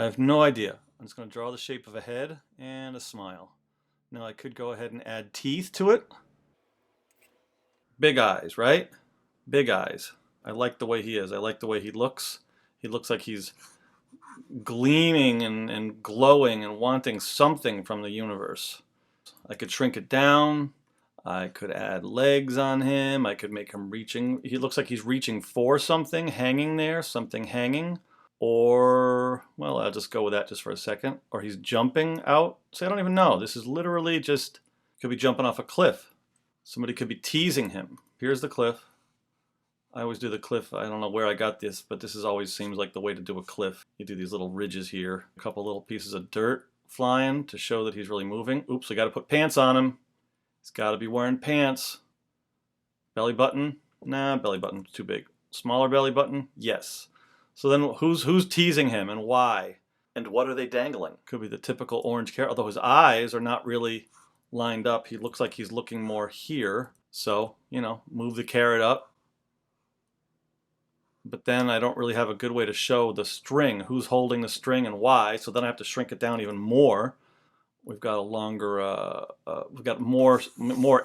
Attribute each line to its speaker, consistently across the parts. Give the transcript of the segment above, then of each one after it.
Speaker 1: I have no idea. I'm just going to draw the shape of a head and a smile. Now I could go ahead and add teeth to it. Big eyes, right? Big eyes. I like the way he is. I like the way he looks. He looks like he's gleaming and glowing and wanting something from the universe. I could shrink it down. I could add legs on him. I could make him reaching. He looks like he's reaching for something hanging there, something hanging. Or, well, I'll just go with that just for a second. Or he's jumping out. See, I don't even know. This is literally just, could be jumping off a cliff. Somebody could be teasing him. Here's the cliff. I always do the cliff. I don't know where I got this, but this is always seems like the way to do a cliff. You do these little ridges here. A couple little pieces of dirt flying to show that he's really moving. Oops, we got to put pants on him. He's got to be wearing pants. Belly button? Nah, belly button's too big. Smaller belly button? Yes. So then who's teasing him and why? And what are they dangling? Could be the typical orange carrot, although his eyes are not really lined up. He looks like he's looking more here. So, you know, move the carrot up. But then I don't really have a good way to show the string, who's holding the string and why, so then I have to shrink it down even more. We've got a longer, we've got more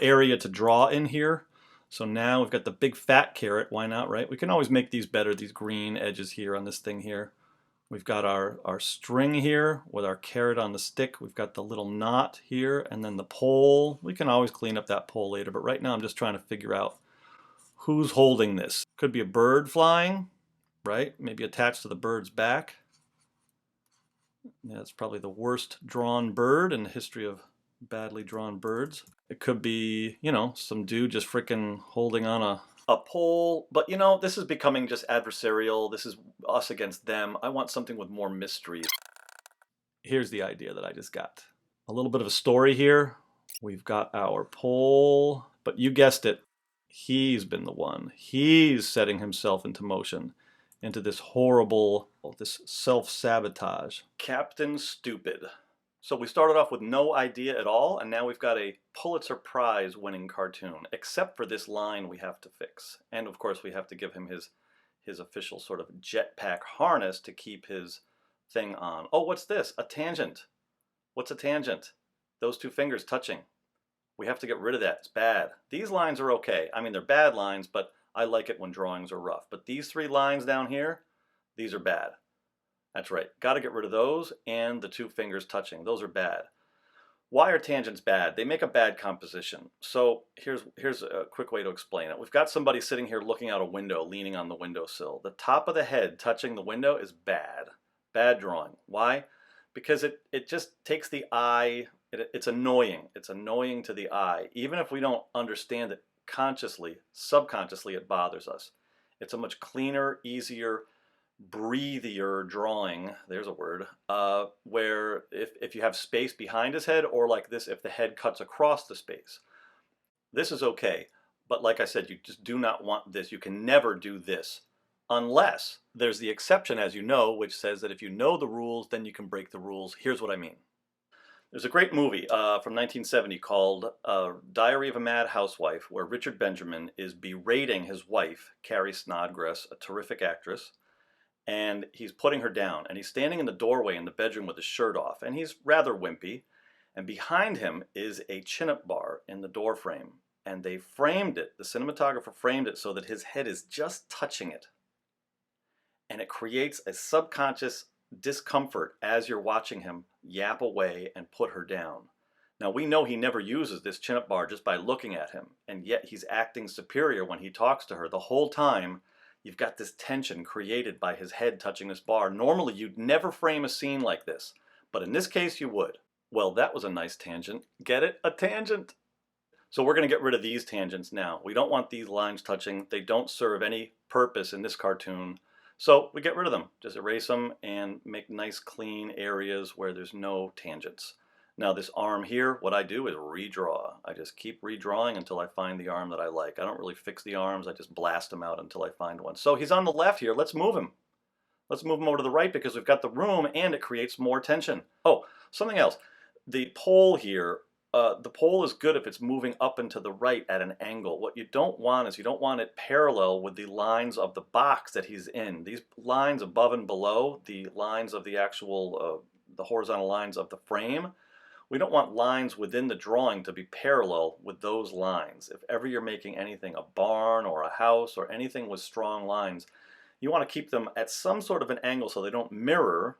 Speaker 1: area to draw in here. So now we've got the big fat carrot, why not, right? We can always make these better, these green edges here on this thing here. We've got our string here with our carrot on the stick. We've got the little knot here and then the pole. We can always clean up that pole later, but right now I'm just trying to figure out who's holding this. Could be a bird flying, right? Maybe attached to the bird's back. Yeah, it's probably the worst drawn bird in the history of badly drawn birds. It could be, you know, some dude just freaking holding on a pole. But, you know, this is becoming just adversarial. This is us against them. I want something with more mystery. Here's the idea that I just got. A little bit of a story here. We've got our pole, but you guessed it. He's been the one. He's setting himself into motion, into this horrible, this self-sabotage. Captain Stupid. So we started off with no idea at all, and now we've got a Pulitzer Prize winning cartoon, except for this line we have to fix. And of course we have to give him his official sort of jetpack harness to keep his thing on. Oh, what's this? A tangent. What's a tangent? Those two fingers touching. We have to get rid of that. It's bad. These lines are okay. I mean, they're bad lines, but I like it when drawings are rough. But these three lines down here, these are bad. That's right. Got to get rid of those and the two fingers touching. Those are bad. Why are tangents bad? They make a bad composition. So here's a quick way to explain it. We've got somebody sitting here looking out a window, leaning on the windowsill. The top of the head touching the window is bad. Bad drawing. Why? Because it just takes the eye. It's annoying. It's annoying to the eye. Even if we don't understand it consciously, subconsciously it bothers us. It's a much cleaner, easier, breathier drawing, there's a word, where if you have space behind his head, or like this, if the head cuts across the space. This is okay, but like I said, you just do not want this. You can never do this. Unless there's the exception, as you know, which says that if you know the rules, then you can break the rules. Here's what I mean. There's a great movie from 1970 called Diary of a Mad Housewife, where Richard Benjamin is berating his wife, Carrie Snodgrass, a terrific actress, and he's putting her down. And he's standing in the doorway in the bedroom with his shirt off, and he's rather wimpy. And behind him is a chin-up bar in the door frame. And they framed it, the cinematographer framed it so that his head is just touching it. And it creates a subconscious discomfort as you're watching him yap away and put her down. Now we know he never uses this chin-up bar just by looking at him, and yet he's acting superior when he talks to her. The whole time you've got this tension created by his head touching this bar. Normally you'd never frame a scene like this, but in this case you would. Well, that was a nice tangent. Get it? A tangent. So we're going to get rid of these tangents now. We don't want these lines touching. They don't serve any purpose in this cartoon. So we get rid of them. Just erase them and make nice clean areas where there's no tangents. Now this arm here, what I do is redraw. I just keep redrawing until I find the arm that I like. I don't really fix the arms. I just blast them out until I find one. So he's on the left here. Let's move him. Let's move him over to the right because we've got the room and it creates more tension. Oh, something else. The pole here, The pole is good if it's moving up and to the right at an angle. What you don't want is you don't want it parallel with the lines of the box that he's in. These lines above and below, the lines of the actual, the horizontal lines of the frame, we don't want lines within the drawing to be parallel with those lines. If ever you're making anything, a barn or a house or anything with strong lines, you want to keep them at some sort of an angle so they don't mirror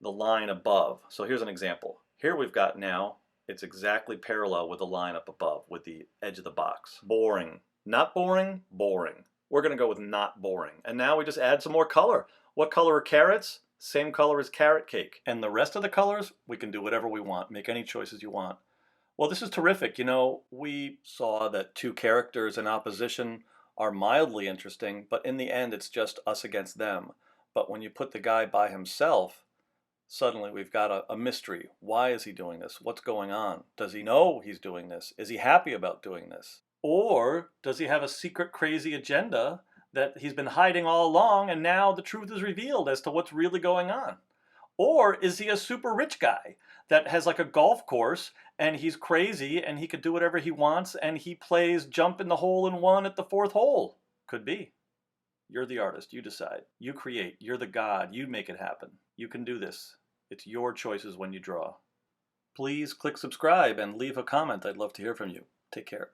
Speaker 1: the line above. So here's an example. Here we've got now, it's exactly parallel with the line up above, with the edge of the box. Boring. Not boring, boring. We're going to go with not boring. And now we just add some more color. What color are carrots? Same color as carrot cake. And the rest of the colors, we can do whatever we want. Make any choices you want. Well, this is terrific. You know, we saw that two characters in opposition are mildly interesting, but in the end, it's just us against them. But when you put the guy by himself, suddenly we've got a mystery. Why is he doing this? What's going on? Does he know he's doing this? Is he happy about doing this? Or does he have a secret crazy agenda that he's been hiding all along and now the truth is revealed as to what's really going on? Or is he a super rich guy that has like a golf course and he's crazy and he could do whatever he wants and he plays jump in the hole in one at the fourth hole? Could be. You're the artist. You decide. You create. You're the god. You make it happen. You can do this. It's your choices when you draw. Please click subscribe and leave a comment. I'd love to hear from you. Take care.